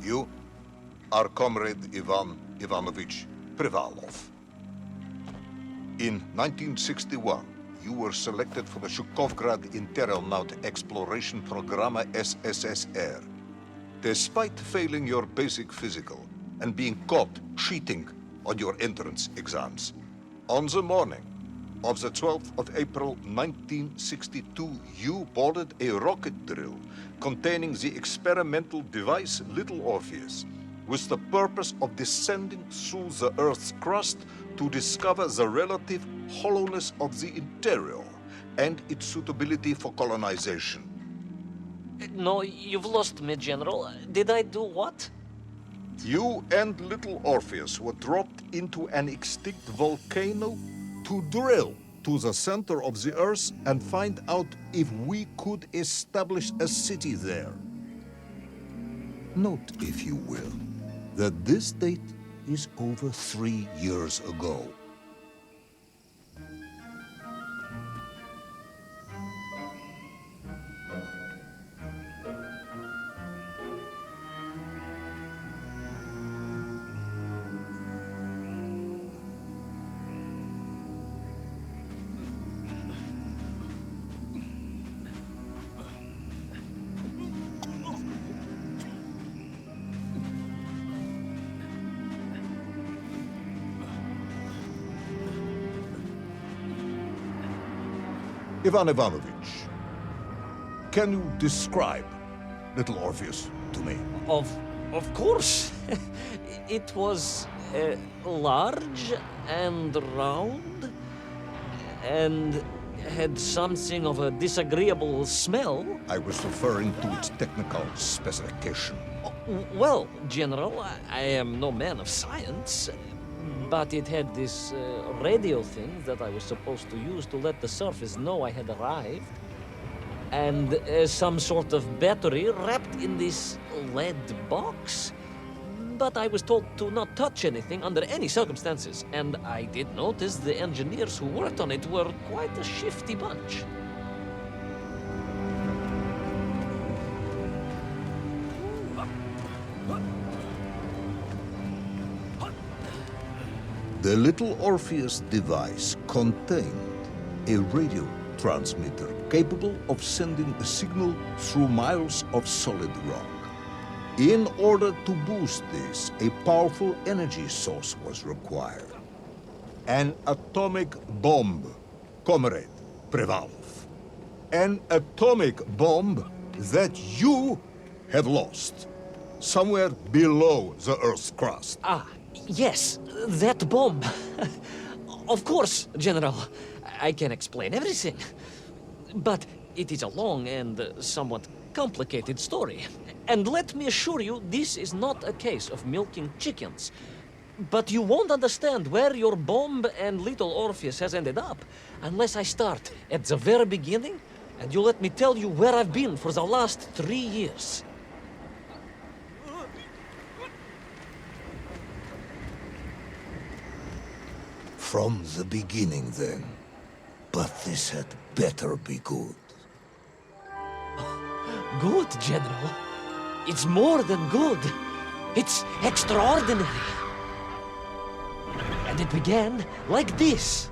You are Comrade Ivan Ivanovich Privalov. In 1961, you were selected for the Shukovgrad Interonaut Exploration Program SSSR. Despite failing your basic physical and being caught cheating on your entrance exams, on the morning of the 12th of April 1962, you boarded a rocket drill containing the experimental device Little Orpheus, with the purpose of descending through the Earth's crust to discover the relative hollowness of the interior and its suitability for colonization. No, you've lost me, General. Did I do what? You and Little Orpheus were dropped into an extinct volcano to drill to the center of the Earth and find out if we could establish a city there. Note, if you will, that this date is over 3 years ago. Ivan Ivanovich, can you describe Little Orpheus to me? Of course. It was large and round and had something of a disagreeable smell. I was referring to its technical specification. Well, General, I am no man of science, but it had this radio thing that I was supposed to use to let the surface know I had arrived. And some sort of battery wrapped in this lead box. But I was told to not touch anything under any circumstances. And I did notice the engineers who worked on it were quite a shifty bunch. The Little Orpheus device contained a radio transmitter capable of sending a signal through miles of solid rock. In order to boost this, a powerful energy source was required. An atomic bomb, Comrade Privalov. An atomic bomb that you have lost somewhere below the Earth's crust. Ah, yes, that bomb. Of course, General. I can explain everything. But it is a long and somewhat complicated story. And let me assure you, this is not a case of milking chickens. But you won't understand where your bomb and Little Orpheus has ended up unless I start at the very beginning and you let me tell you where I've been for the last 3 years. From the beginning, then. But this had better be good. Good, General. It's more than good. It's extraordinary. And it began like this.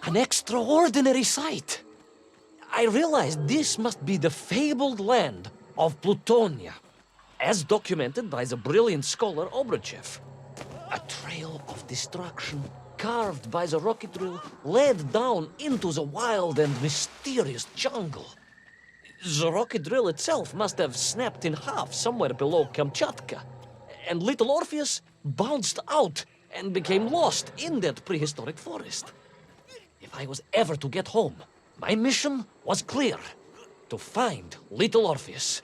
An extraordinary sight. I realized this must be the fabled land of Plutonia, as documented by the brilliant scholar Obruchev. A trail of destruction carved by the rocket drill led down into the wild and mysterious jungle. The rocket drill itself must have snapped in half somewhere below Kamchatka. And little Orpheus bounced out and became lost in that prehistoric forest. If I was ever to get home, my mission was clear: to find little Orpheus.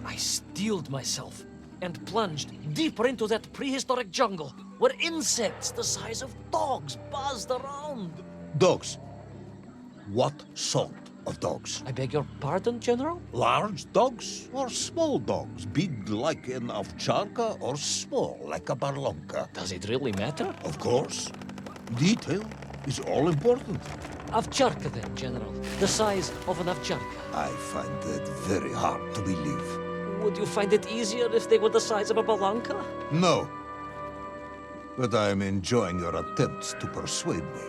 I steeled myself and plunged deeper into that prehistoric jungle where insects the size of dogs buzzed around. Dogs. What sort of dogs? I beg your pardon, General? Large dogs or small dogs? Big like an ovcharka or small like a barlonka? Does it really matter? Of course. Detail is all important. Ovcharka then, General. The size of an ovcharka. I find that very hard to believe. Would you find it easier if they were the size of a balanka? No. But I am enjoying your attempts to persuade me.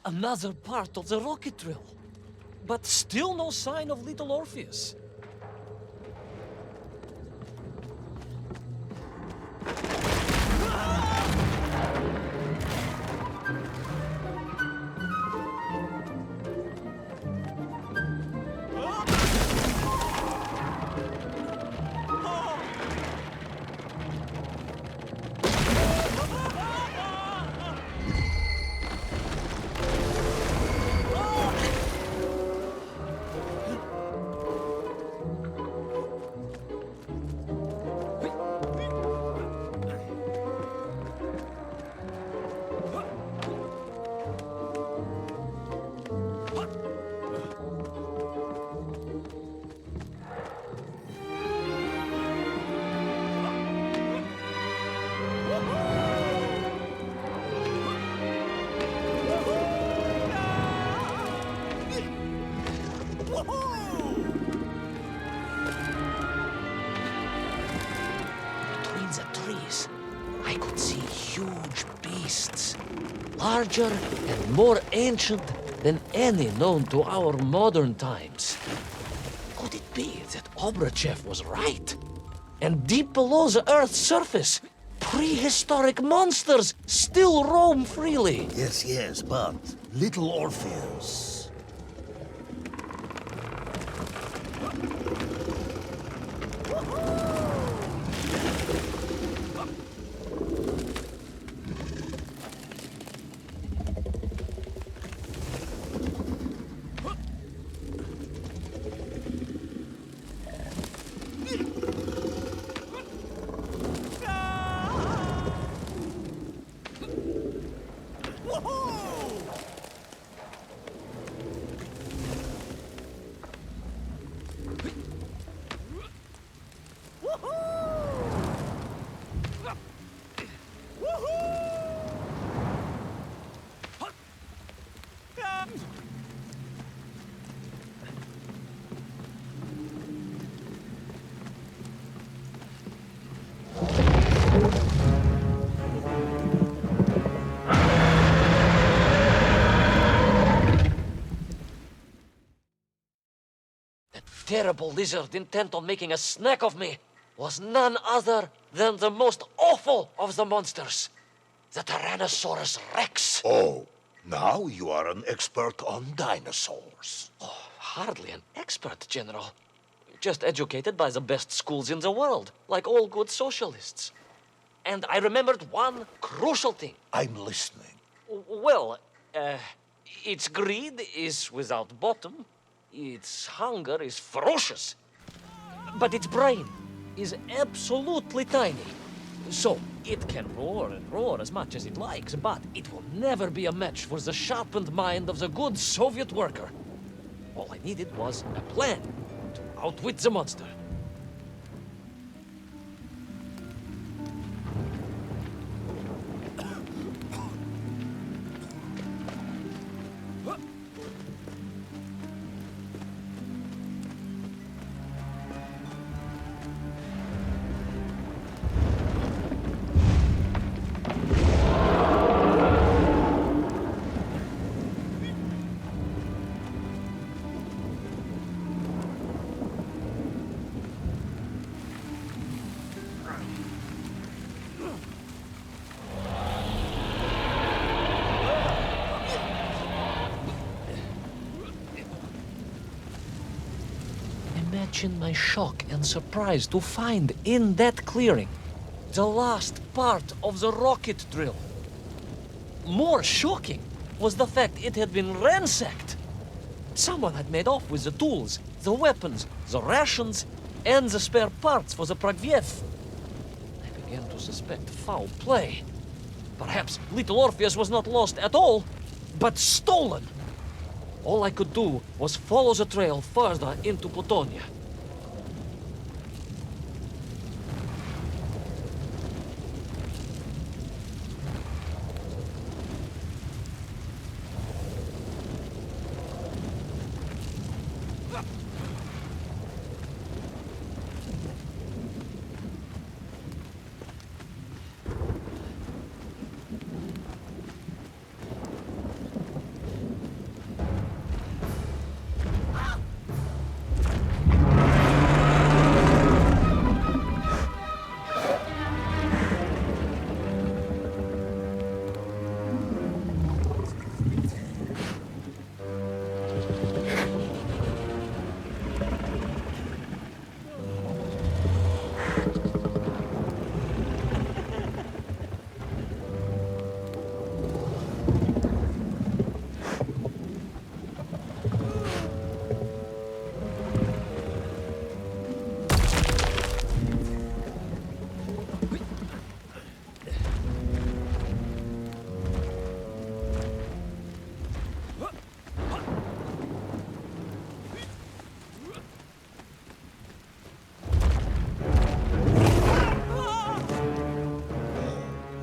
Another part of the rocket drill. But still no sign of little Orpheus. Between the trees, I could see huge beasts, larger and more ancient than any known to our modern times. Could it be that Obrachev was right? And deep below the Earth's surface, prehistoric monsters still roam freely. Yes, but little Orpheus. Terrible lizard intent on making a snack of me was none other than the most awful of the monsters, the Tyrannosaurus Rex. Oh, now you are an expert on dinosaurs. Oh, hardly an expert, General. Just educated by the best schools in the world, like all good socialists. And I remembered one crucial thing. I'm listening. Well, its greed is without bottom. Its hunger is ferocious. But its brain is absolutely tiny. So, it can roar and roar as much as it likes, but it will never be a match for the sharpened mind of the good Soviet worker. All I needed was a plan to outwit the monster. Imagine my shock and surprise to find in that clearing the last part of the rocket drill. More shocking was the fact it had been ransacked. Someone had made off with the tools, the weapons, the rations, and the spare parts for the Pragviev. I began to suspect foul play. Perhaps little Orpheus was not lost at all, but stolen. All I could do was follow the trail further into Plutonia.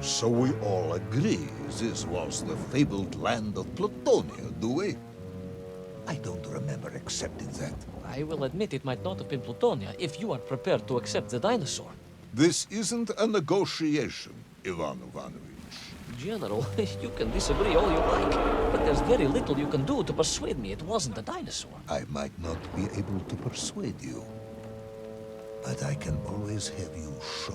So we all agree this was the fabled land of Plutonia, do we? I don't remember accepting that. I will admit it might not have been Plutonia if you are prepared to accept the dinosaur. This isn't a negotiation, Ivan Ivanovich. General, you can disagree all you like, but there's very little you can do to persuade me it wasn't a dinosaur. I might not be able to persuade you, but I can always have you shot.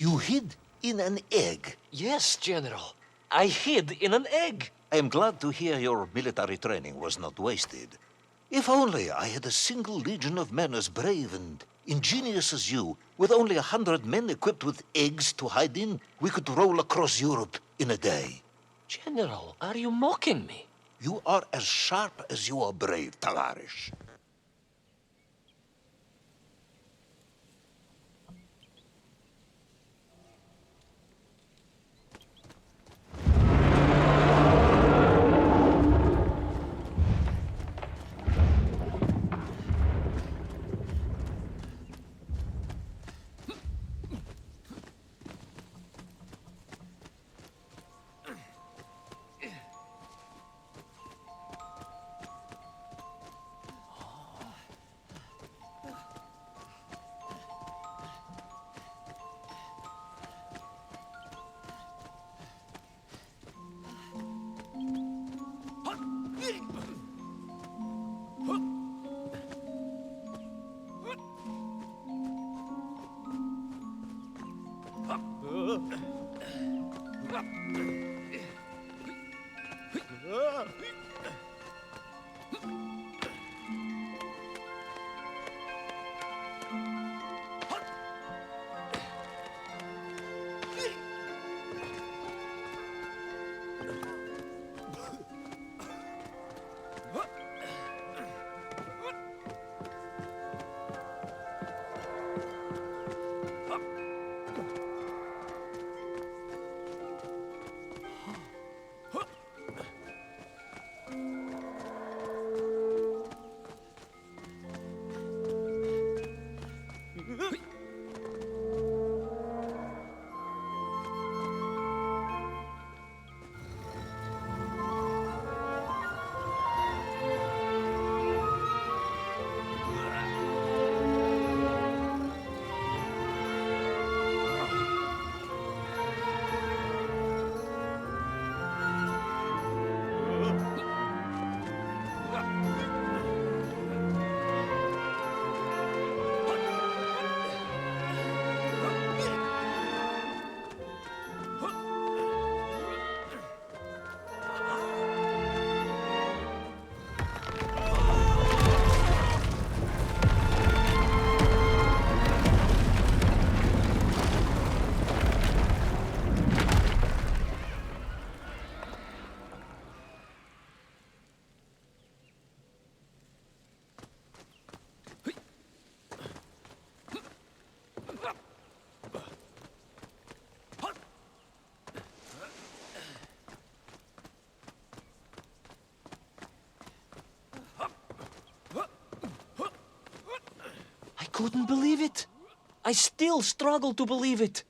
You hid in an egg. Yes, General. I hid in an egg. I am glad to hear your military training was not wasted. If only I had a single legion of men as brave and ingenious as you, with only 100 men equipped with eggs to hide in, we could roll across Europe in a day. General, are you mocking me? You are as sharp as you are brave, Tavarish. couldn't believe it. I still struggle to believe it.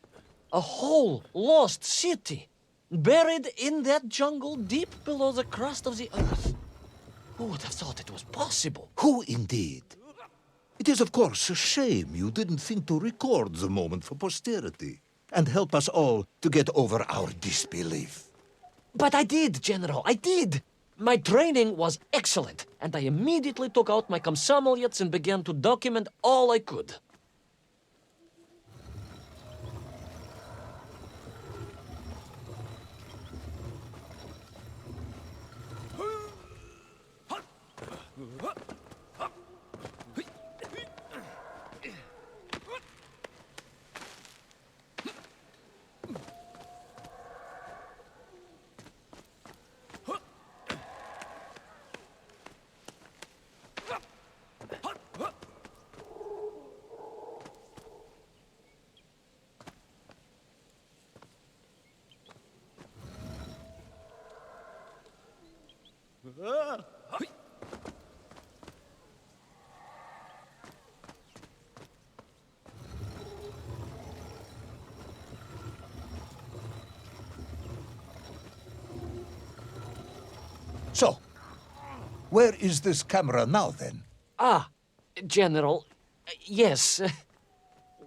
A whole lost city, buried in that jungle deep below the crust of the earth. Who would have thought it was possible? Who indeed? It is, of course, a shame you didn't think to record the moment for posterity and help us all to get over our disbelief. But I did, General, I did. My training was excellent, and I immediately took out my komsomolets and began to document all I could. So, where is this camera now, then? Ah, General, yes.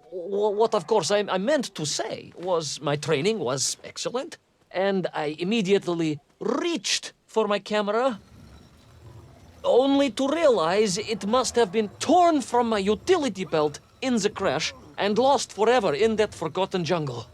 What, of course, I meant to say was my training was excellent, and I immediately reached for my camera, only to realize it must have been torn from my utility belt in the crash and lost forever in that forgotten jungle.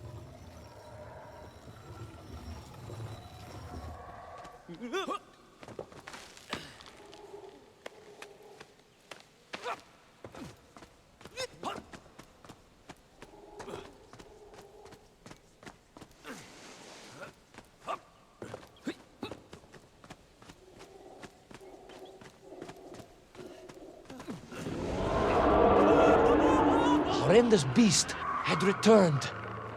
Horrendous beast had returned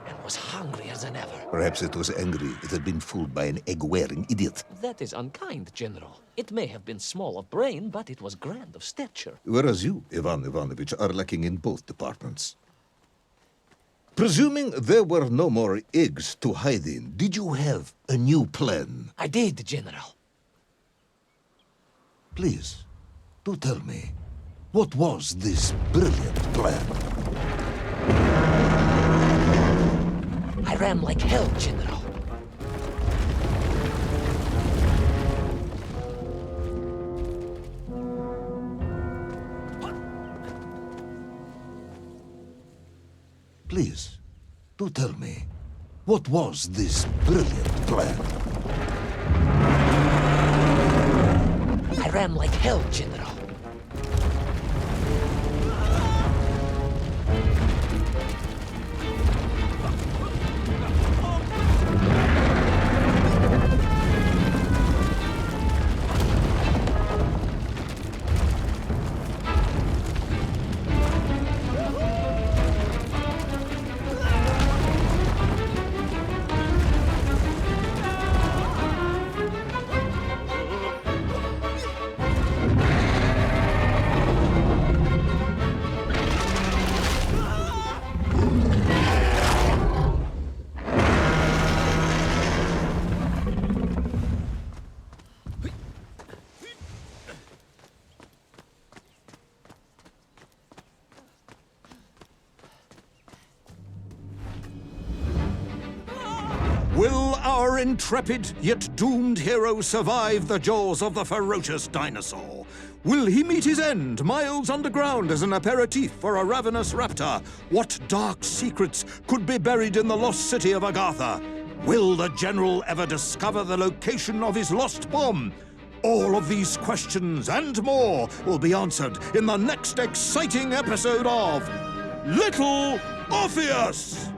and was hungrier than ever. Perhaps it was angry it had been fooled by an egg-wearing idiot. That is unkind, General. It may have been small of brain, but it was grand of stature. Whereas you, Ivan Ivanovich, are lacking in both departments. Presuming there were no more eggs to hide in, did you have a new plan? I did, General. Please, do tell me, what was this brilliant plan? I ran like hell, General. Please, do tell me, what was this brilliant plan? I ran like hell, General. Will our intrepid yet doomed hero survive the jaws of the ferocious dinosaur? Will he meet his end miles underground as an aperitif for a ravenous raptor? What dark secrets could be buried in the lost city of Agatha? Will the general ever discover the location of his lost bomb? All of these questions and more will be answered in the next exciting episode of Little Orpheus!